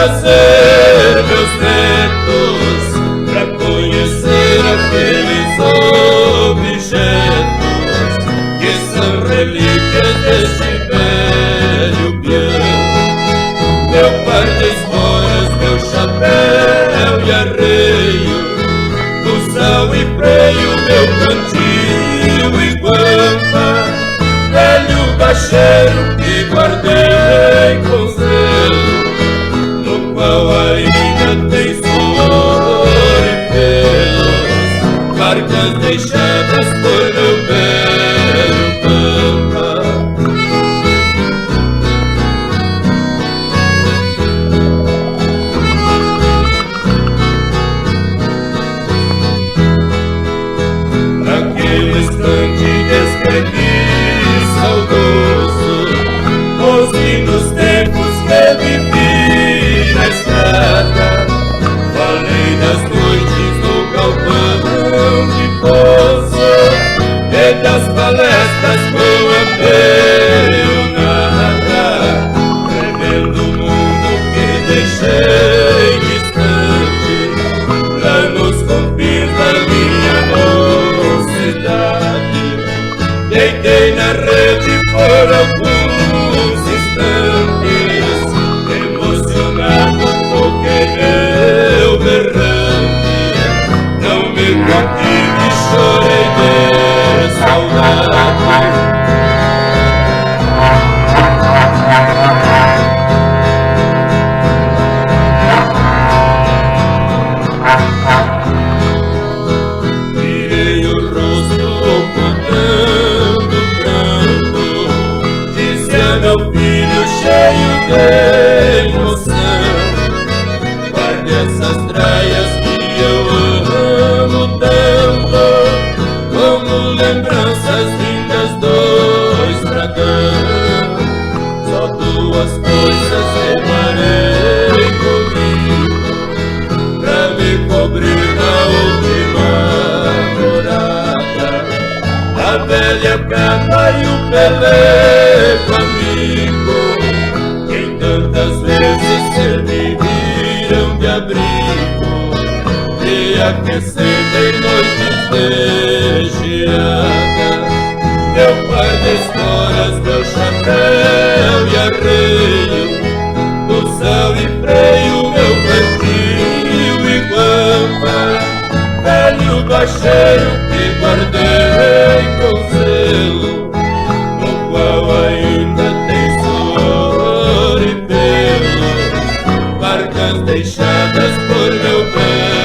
trazer meus netos pra conhecer aqueles objetos que são relíquias deste velho peão. Meu par de esporas, meu chapéu e arreio, do sal e freio, meu cantil e guampa, velho bacheiro que guardei com zelo, no qual ainda tem suor e pelos, marcas deixadas por meu velho pampa. Naquele instante escrevi saudoso os lindos tempos que vivi na estrada. Falei das noites no galpão de poço e das palestras com a peonada, tremendo mundo que deixei distante lá nos confins da minha mocidade. Deitei na rede por alguns instantes, emocionado toquei meu berrante, não me contive, chorei de saudade. Virei o rosto ocultando o pranto, disse a meu filho cheio de emoção: guarde essas traias que eu amo tanto, como lembranças lindas do estradão. Só duas coisas levarei comigo pra me cobrir na última morada: a velha capa e o peleco amigo, que tantas vezes serviram de abrigo, de aquecendo em noites de geada. Meu par de esporas, meu chapéu e arreio, do sal e freio, meu cantil e guampa, velho bacheiro que guardei com zelo, no qual ainda tem suor e pelo, marcas deixadas por meu pé.